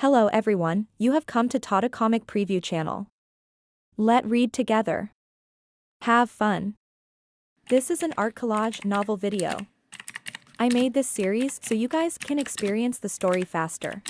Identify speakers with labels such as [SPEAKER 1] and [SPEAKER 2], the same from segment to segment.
[SPEAKER 1] Hello everyone, you have come to Tata Comic Preview channel. Let read together. Have fun. This is an art collage novel video. I made this series so you guys can experience the story faster.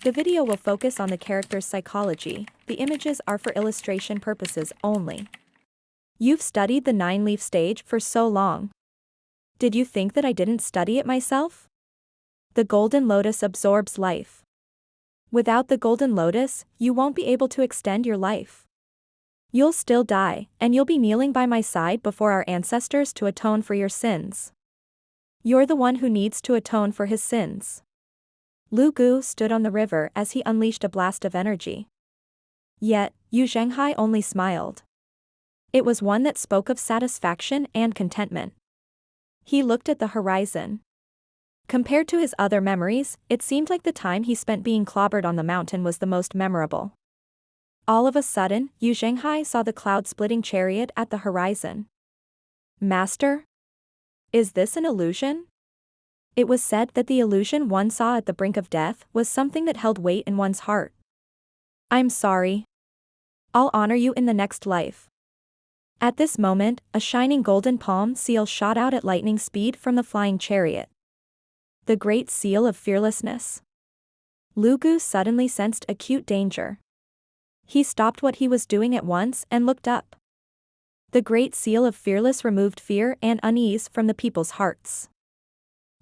[SPEAKER 1] The video will focus on the character's psychology, the images are for illustration purposes only. You've studied the 9-leaf stage for so long. Did you think that I didn't study it myself? The golden lotus absorbs life. Without the golden lotus, you won't be able to extend your life. You'll still die, and you'll be kneeling by my side before our ancestors to atone for your sins. You're the one who needs to atone for his sins. Lu Gu stood on the river as he unleashed a blast of energy. Yet, Zhenghai only smiled. It was one that spoke of satisfaction and contentment. He looked at the horizon. Compared to his other memories, it seemed like the time he spent being clobbered on the mountain was the most memorable. All of a sudden, Zhenghai saw the cloud-splitting chariot at the horizon. Master? Is this an illusion? It was said that the illusion one saw at the brink of death was something that held weight in one's heart. I'm sorry. I'll honor you in the next life. At this moment, a shining golden palm seal shot out at lightning speed from the flying chariot. The Great Seal of Fearlessness. Lu Gu suddenly sensed acute danger. He stopped what he was doing at once and looked up. The Great Seal of Fearless removed fear and unease from the people's hearts.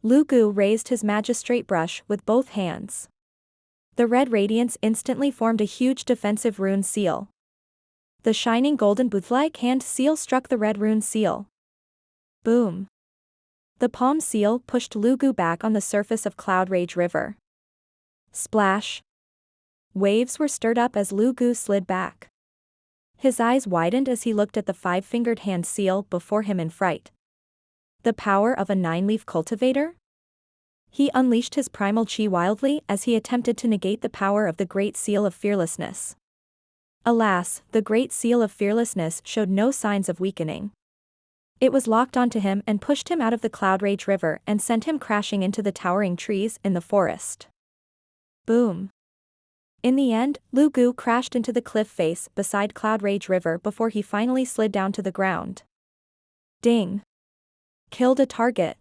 [SPEAKER 1] Lu Gu raised his magistrate brush with both hands. The red radiance instantly formed a huge defensive rune seal. The shining golden booth-like hand seal struck the red rune seal. Boom. The palm seal pushed Lu Gu back on the surface of Cloud Rage River. Splash. Waves were stirred up as Lu Gu slid back. His eyes widened as he looked at the 5-fingered hand seal before him in fright. The power of a 9-leaf cultivator? He unleashed his primal chi wildly as he attempted to negate the power of the Great Seal of Fearlessness. Alas, the Great Seal of Fearlessness showed no signs of weakening. It was locked onto him and pushed him out of the Cloud Rage River and sent him crashing into the towering trees in the forest. Boom. In the end, Lu Gu crashed into the cliff face beside Cloud Rage River before he finally slid down to the ground. Ding. Killed a target.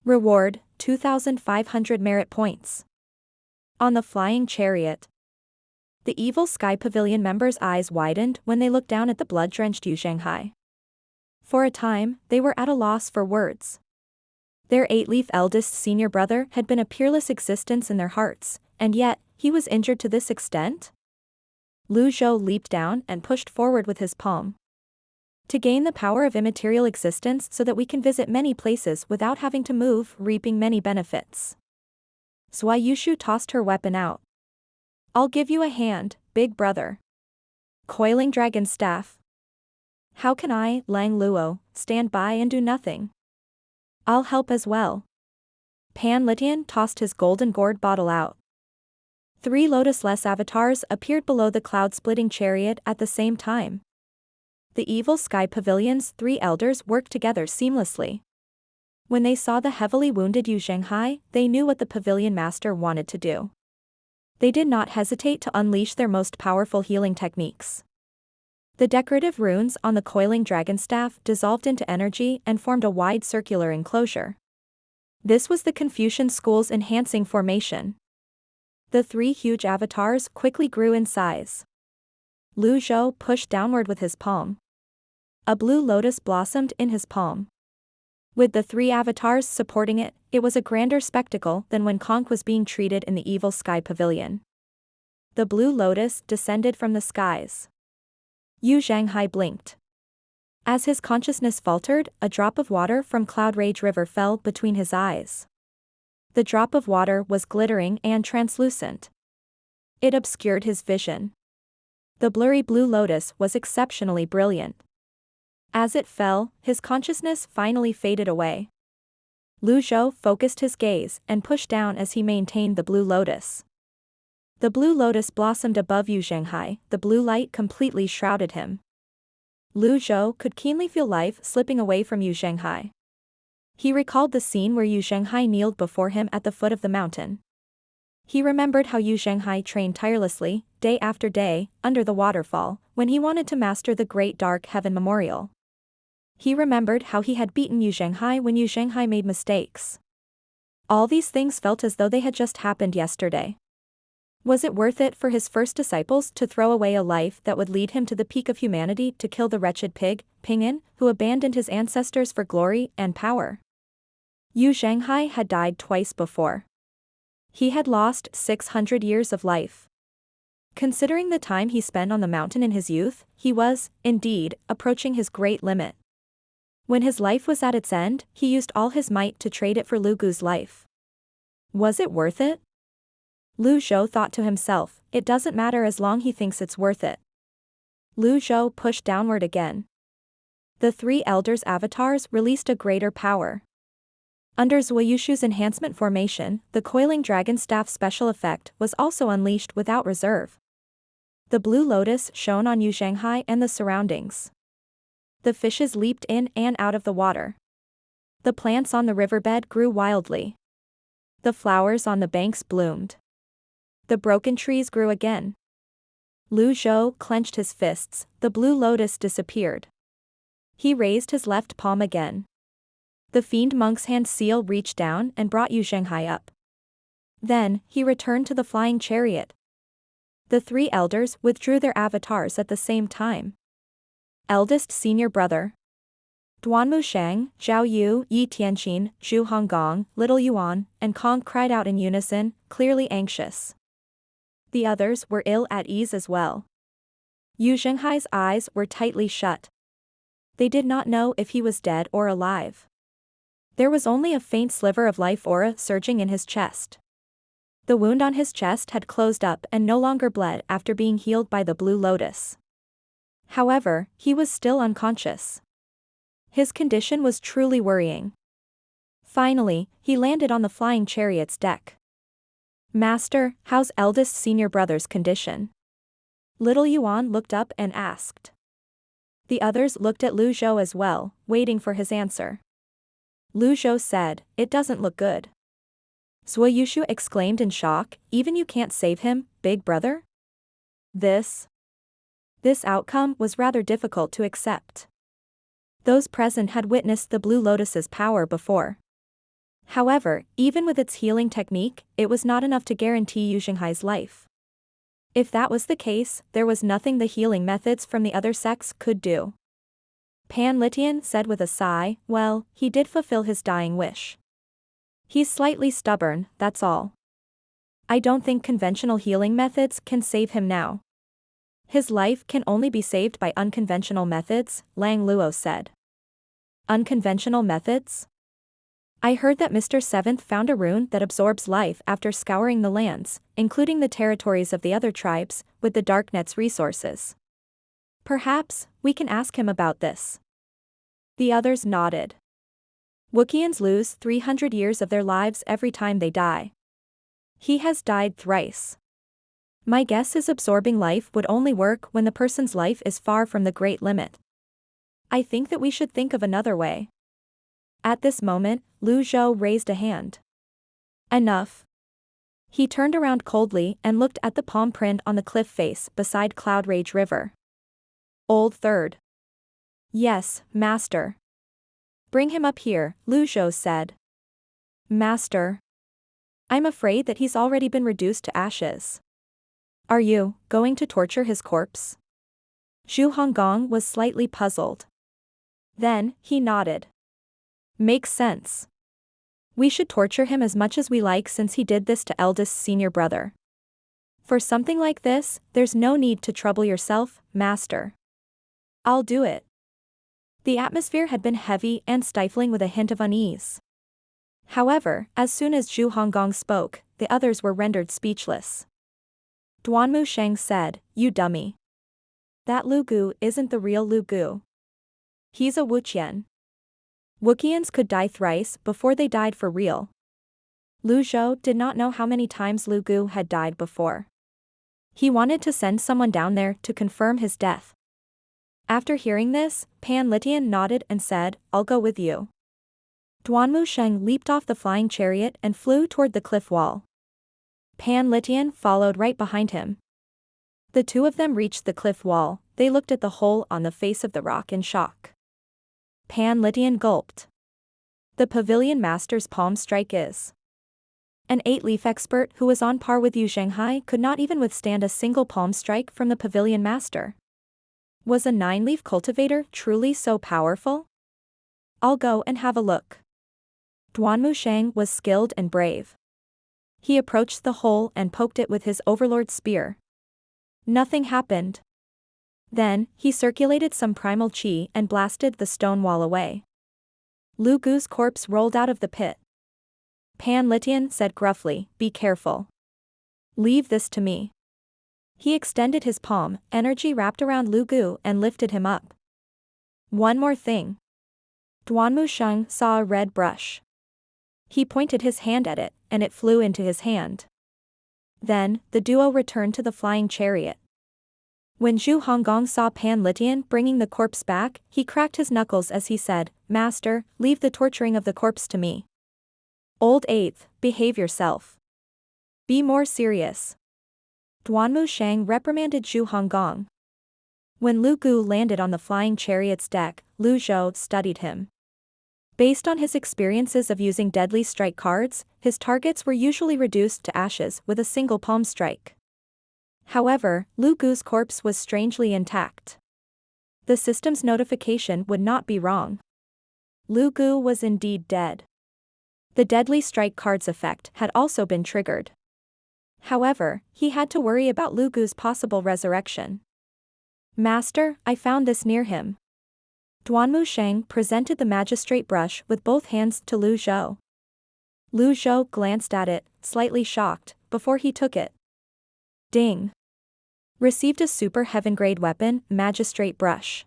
[SPEAKER 1] Reward, 2,500 merit points. On the flying chariot. The evil Sky Pavilion members' eyes widened when they looked down at the blood-drenched Zhenghai. For a time, they were at a loss for words. Their 8-leaf eldest senior brother had been a peerless existence in their hearts, and yet, he was injured to this extent? Zhou leaped down and pushed forward with his palm. To gain the power of immaterial existence so that we can visit many places without having to move, reaping many benefits. Zhou Yushu tossed her weapon out. I'll give you a hand, big brother. Coiling dragon staff. How can I, Lang Luo, stand by and do nothing? I'll help as well. Pan Litian tossed his golden gourd bottle out. 3 lotus-less avatars appeared below the cloud-splitting chariot at the same time. The evil Sky Pavilion's 3 elders worked together seamlessly. When they saw the heavily wounded Zhenghai, they knew what the pavilion master wanted to do. They did not hesitate to unleash their most powerful healing techniques. The decorative runes on the coiling dragon staff dissolved into energy and formed a wide circular enclosure. This was the Confucian school's enhancing formation. The 3 huge avatars quickly grew in size. Zhou pushed downward with his palm. A blue lotus blossomed in his palm. With the 3 avatars supporting it, it was a grander spectacle than when Conk was being treated in the evil Sky Pavilion. The blue lotus descended from the skies. Zhenghai blinked. As his consciousness faltered, a drop of water from Cloud Rage River fell between his eyes. The drop of water was glittering and translucent. It obscured his vision. The blurry blue lotus was exceptionally brilliant. As it fell, his consciousness finally faded away. Zhou focused his gaze and pushed down as he maintained the blue lotus. The blue lotus blossomed above Zhenghai, the blue light completely shrouded him. Zhou could keenly feel life slipping away from Zhenghai. He recalled the scene where Zhenghai kneeled before him at the foot of the mountain. He remembered how Zhenghai trained tirelessly, day after day, under the waterfall, when he wanted to master the Great Dark Heaven Memorial. He remembered how he had beaten Zhenghai when Zhenghai made mistakes. All these things felt as though they had just happened yesterday. Was it worth it for his first disciples to throw away a life that would lead him to the peak of humanity to kill the wretched pig, Ping'an, who abandoned his ancestors for glory and power? Zhenghai had died twice before. He had lost 600 years of life. Considering the time he spent on the mountain in his youth, he was, indeed, approaching his great limit. When his life was at its end, he used all his might to trade it for Lu Gu's life. Was it worth it? Lu Zhou thought to himself, it doesn't matter as long he thinks it's worth it. Lu Zhou pushed downward again. The three elders' avatars released a greater power. Under Zhu's enhancement formation, the coiling dragon staff special effect was also unleashed without reserve. The blue lotus shone on Zhenghai and the surroundings. The fishes leaped in and out of the water. The plants on the riverbed grew wildly. The flowers on the banks bloomed. The broken trees grew again. Lu Zhou clenched his fists, the blue lotus disappeared. He raised his left palm again. The fiend monk's hand seal reached down and brought Zhenghai up. Then, he returned to the flying chariot. The three elders withdrew their avatars at the same time. Eldest senior brother. Duanmu Shang, Zhao Yu, Yi Tianqin, Zhu Honggong, Little Yuan, and Kong cried out in unison, clearly anxious. The others were ill at ease as well. Zhenghai's eyes were tightly shut. They did not know if he was dead or alive. There was only a faint sliver of life aura surging in his chest. The wound on his chest had closed up and no longer bled after being healed by the blue lotus. However, he was still unconscious. His condition was truly worrying. Finally, he landed on the flying chariot's deck. Master, how's eldest senior brother's condition? Little Yuan looked up and asked. The others looked at Lu Zhou as well, waiting for his answer. Lu Zhou said, it doesn't look good. Zhou exclaimed in shock, even you can't save him, big brother? This outcome was rather difficult to accept. Those present had witnessed the Blue Lotus's power before. However, even with its healing technique, it was not enough to guarantee Zhenghai's life. If that was the case, there was nothing the healing methods from the other sects could do. Pan Litian said with a sigh, well, he did fulfill his dying wish. He's slightly stubborn, that's all. I don't think conventional healing methods can save him now. His life can only be saved by unconventional methods, Lang Luo said. Unconventional methods? I heard that Mr. Seventh found a rune that absorbs life after scouring the lands, including the territories of the other tribes, with the Darknet's resources. Perhaps, we can ask him about this. The others nodded. Wookieans lose 300 years of their lives every time they die. He has died thrice. My guess is absorbing life would only work when the person's life is far from the great limit. I think that we should think of another way. At this moment, Lu Zhou raised a hand. Enough. He turned around coldly and looked at the palm print on the cliff face beside Cloud Rage River. Old Third. Yes, Master. Bring him up here, Lu Zhou said. Master. I'm afraid that he's already been reduced to ashes. Are you going to torture his corpse? Zhu Honggong was slightly puzzled. Then, he nodded. Makes sense. We should torture him as much as we like since he did this to eldest senior brother. For something like this, there's no need to trouble yourself, Master. I'll do it. The atmosphere had been heavy and stifling with a hint of unease. However, as soon as Zhu Honggong spoke, the others were rendered speechless. Duanmu Sheng said, you dummy. That Lu Gu isn't the real Lu Gu. He's a Wuqian. Wookieans could die thrice before they died for real. Lu Zhou did not know how many times Lu Gu had died before. He wanted to send someone down there to confirm his death. After hearing this, Pan Litian nodded and said, I'll go with you. Duanmu Sheng leaped off the flying chariot and flew toward the cliff wall. Pan Litian followed right behind him. The two of them reached the cliff wall. They looked at the hole on the face of the rock in shock. Pan Litian gulped. The pavilion master's palm strike is. An 8-leaf expert who was on par with Zhenghai could not even withstand a single palm strike from the pavilion master. Was a 9-leaf cultivator truly so powerful? I'll go and have a look. Duanmu Shang was skilled and brave. He approached the hole and poked it with his overlord's spear. Nothing happened. Then, he circulated some primal chi and blasted the stone wall away. Lu Gu's corpse rolled out of the pit. Pan Litian said gruffly, "Be careful. Leave this to me." He extended his palm, energy wrapped around Lu Gu and lifted him up. One more thing. Duanmu Sheng saw a red brush. He pointed his hand at it, and it flew into his hand. Then, the duo returned to the flying chariot. When Zhu Honggong saw Pan Litian bringing the corpse back, he cracked his knuckles as he said, "Master, leave the torturing of the corpse to me. Old 8th, behave yourself. Be more serious." Duanmu Shang reprimanded Zhu Honggong. When Lu Gu landed on the flying chariot's deck, Lu Zhou studied him. Based on his experiences of using deadly strike cards, his targets were usually reduced to ashes with a single palm strike. However, Lu Gu's corpse was strangely intact. The system's notification would not be wrong. Lu Gu was indeed dead. The deadly strike card's effect had also been triggered. However, he had to worry about Lu Gu's possible resurrection. "Master, I found this near him." Duanmu Sheng presented the magistrate brush with both hands to Lu Zhou. Lu Zhou glanced at it, slightly shocked, before he took it. Ding. Received a super heaven-grade weapon, magistrate brush.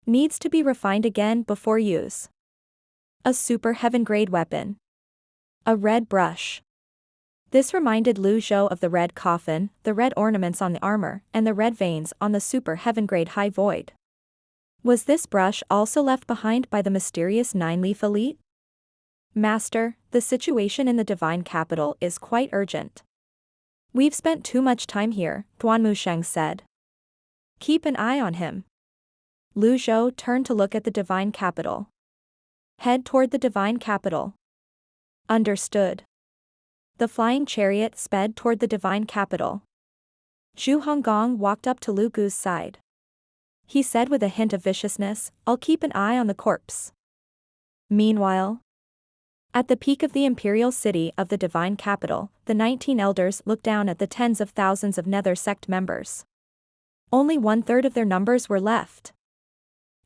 [SPEAKER 1] Needs to be refined again before use. A super heaven-grade weapon. A red brush. This reminded Lu Zhou of the red coffin, the red ornaments on the armor, and the red veins on the super heaven-grade high void. Was this brush also left behind by the mysterious 9-leaf elite? "Master, the situation in the divine capital is quite urgent. We've spent too much time here," Duanmu Sheng said. "Keep an eye on him." Lu Zhou turned to look at the divine capital. "Head toward the divine capital." Understood. The flying chariot sped toward the divine capital. Zhu Honggong walked up to Lu Gu's side. He said with a hint of viciousness, "I'll keep an eye on the corpse." Meanwhile, at the peak of the imperial city of the divine capital, the 19 elders looked down at the tens of thousands of Nether Sect members. Only 1/3 of their numbers were left.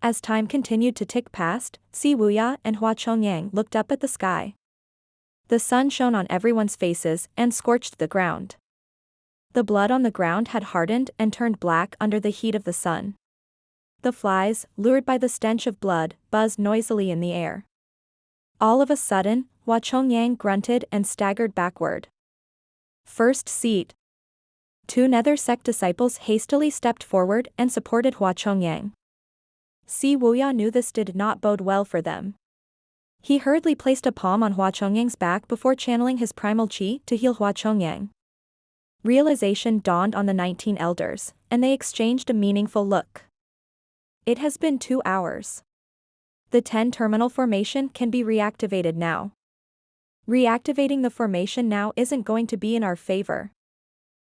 [SPEAKER 1] As time continued to tick past, Si Wuya and Hua Chongyang looked up at the sky. The sun shone on everyone's faces and scorched the ground. The blood on the ground had hardened and turned black under the heat of the sun. The flies, lured by the stench of blood, buzzed noisily in the air. All of a sudden, Hua Chongyang grunted and staggered backward. "First seat." 2 Nether Sect disciples hastily stepped forward and supported Hua Chongyang. Si Wuya knew this did not bode well for them. He hurriedly placed a palm on Hua Chongyang's back before channeling his primal chi to heal Hua Chongyang. Realization dawned on the 19 elders, and they exchanged a meaningful look. It has been 2 hours. The 10-terminal formation can be reactivated now. Reactivating the formation now isn't going to be in our favor.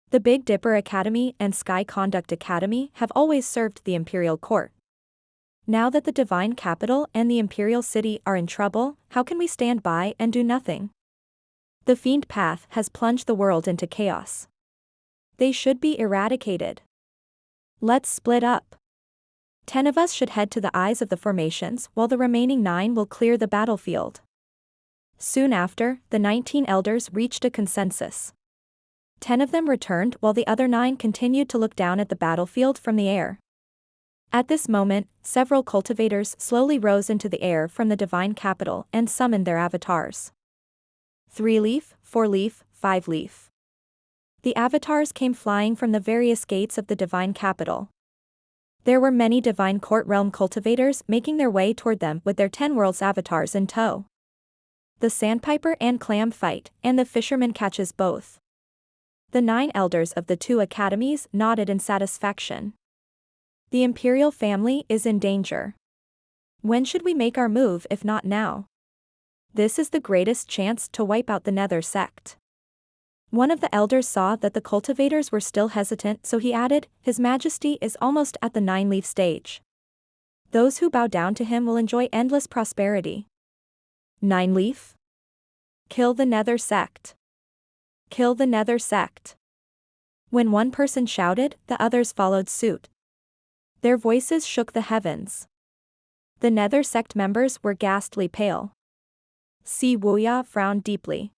[SPEAKER 1] The Big Dipper Academy and Sky Conduct Academy have always served the Imperial Court. Now that the Divine Capital and the Imperial City are in trouble, how can we stand by and do nothing? The Fiend Path has plunged the world into chaos. They should be eradicated. Let's split up. 10 of us should head to the eyes of the formations while the remaining 9 will clear the battlefield. Soon after, the 19 elders reached a consensus. 10 of them returned while the other 9 continued to look down at the battlefield from the air. At this moment, several cultivators slowly rose into the air from the divine capital and summoned their avatars. 3-leaf, 4-leaf, 5-leaf. The avatars came flying from the various gates of the divine capital. There were many divine court realm cultivators making their way toward them with their 10 worlds avatars in tow. The sandpiper and clam fight, and the fisherman catches both. The 9 elders of the 2 academies nodded in satisfaction. The imperial family is in danger. When should we make our move if not now? This is the greatest chance to wipe out the Nether Sect. One of the elders saw that the cultivators were still hesitant, so he added, His Majesty is almost at the 9-leaf stage. Those who bow down to him will enjoy endless prosperity. 9-leaf? Kill the Nether Sect. Kill the Nether Sect. When one person shouted, the others followed suit. Their voices shook the heavens. The Nether Sect members were ghastly pale. Wuya frowned deeply.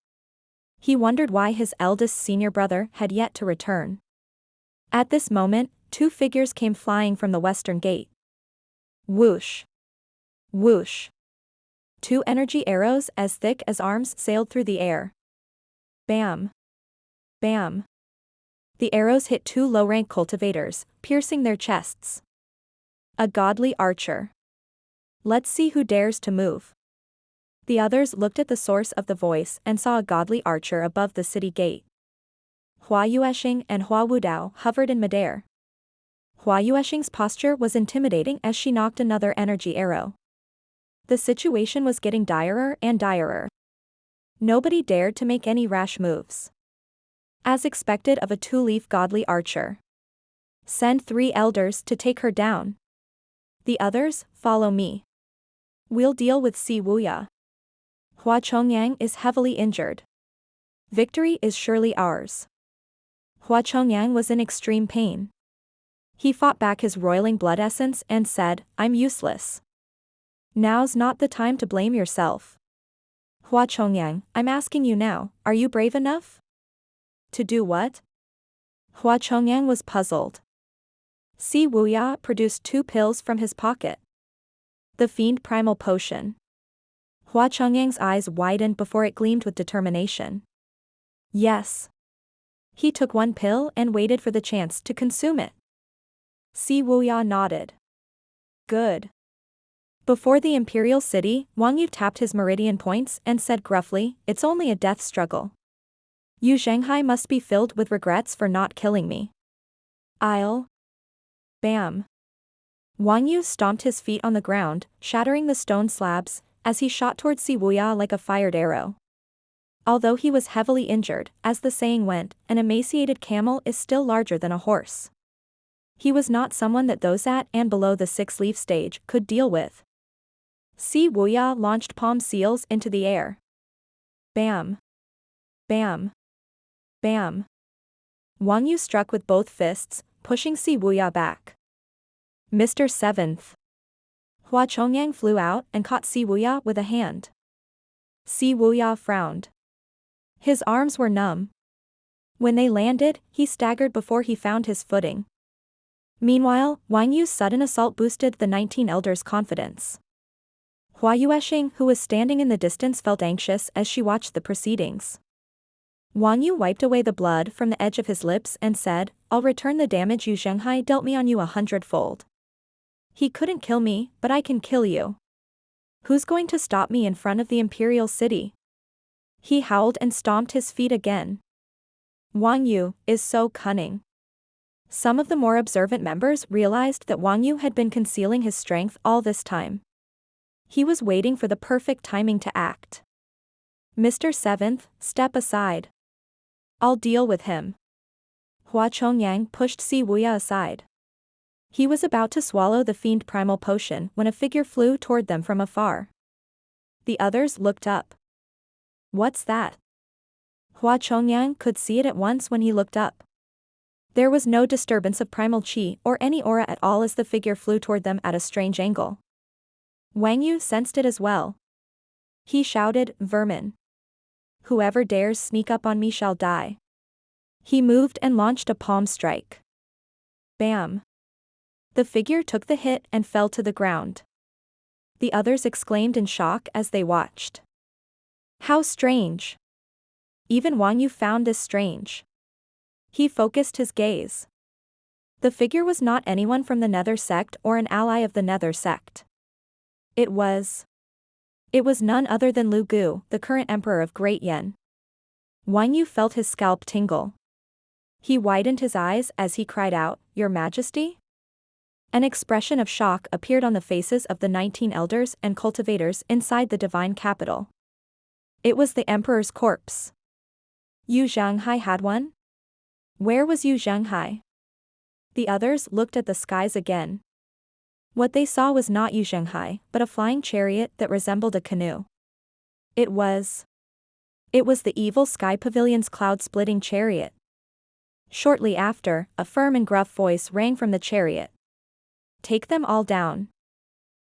[SPEAKER 1] He wondered why his eldest senior brother had yet to return. At this moment, 2 figures came flying from the western gate. Whoosh! Whoosh! 2 energy arrows as thick as arms sailed through the air. Bam! Bam! The arrows hit 2 low-rank cultivators, piercing their chests. A godly archer. Let's see who dares to move. The others looked at the source of the voice and saw a godly archer above the city gate. Hua Yuesheng and Hua Wudao hovered in midair. Hua Yuesheng's posture was intimidating as she knocked another energy arrow. The situation was getting direr and direr. Nobody dared to make any rash moves. As expected of a 2-leaf godly archer. Send 3 elders to take her down. The others, follow me. We'll deal with Wuya. Hua Chongyang is heavily injured. Victory is surely ours. Hua Chongyang was in extreme pain. He fought back his roiling blood essence and said, I'm useless. Now's not the time to blame yourself. Hua Chongyang, I'm asking you now, are you brave enough? To do what? Hua Chongyang was puzzled. Wuya produced 2 pills from his pocket. The Fiend Primal Potion. Hua Chongyang's eyes widened before it gleamed with determination. Yes. He took 1 pill and waited for the chance to consume it. Wuya nodded. Good. Before the imperial city, Wang Yu tapped his meridian points and said gruffly, it's only a death struggle. You Zhenghai must be filled with regrets for not killing me. I'll. Bam. Wang Yu stomped his feet on the ground, shattering the stone slabs, as he shot toward Wuya like a fired arrow. Although he was heavily injured, as the saying went, an emaciated camel is still larger than a horse. He was not someone that those at and below the 6-leaf stage could deal with. Wuya launched palm seals into the air. Bam. Bam. Bam. Wang Yu struck with both fists, pushing Wuya back. Mr. 7th. Hua Chongyang flew out and caught Wuya with a hand. Wuya frowned. His arms were numb. When they landed, he staggered before he found his footing. Meanwhile, Wang Yu's sudden assault boosted the 19 elders' confidence. Hua Yuesheng, who was standing in the distance, felt anxious as she watched the proceedings. Wang Yu wiped away the blood from the edge of his lips and said, I'll return the damage you Zhenghai dealt me on you 100-fold. He couldn't kill me, but I can kill you. Who's going to stop me in front of the imperial city? He howled and stomped his feet again. Wang Yu is so cunning. Some of the more observant members realized that Wang Yu had been concealing his strength all this time. He was waiting for the perfect timing to act. Mr. 7th, step aside. I'll deal with him. Hua Chongyang pushed Wuya aside. He was about to swallow the Fiend Primal Potion when a figure flew toward them from afar. The others looked up. What's that? Hua Chongyang could see it at once when he looked up. There was no disturbance of primal chi or any aura at all as the figure flew toward them at a strange angle. Wang Yu sensed it as well. He shouted, Vermin. Whoever dares sneak up on me shall die. He moved and launched a palm strike. Bam. The figure took the hit and fell to the ground. The others exclaimed in shock as they watched. How strange. Even Wang Yu found this strange. He focused his gaze. The figure was not anyone from the Nether Sect or an ally of the Nether Sect. It was none other than Lu Gu, the current emperor of Great Yen. Wang Yu felt his scalp tingle. He widened his eyes as he cried out, "Your Majesty?" An expression of shock appeared on the faces of the 19 elders and cultivators inside the divine capital. It was the emperor's corpse. Yu Zhenghai had one? Where was Yu Zhenghai? The others looked at the skies again. What they saw was not Yu Zhenghai, but a flying chariot that resembled a canoe. It was the evil Sky Pavilion's cloud-splitting chariot. Shortly after, a firm and gruff voice rang from the chariot. "Take them all down."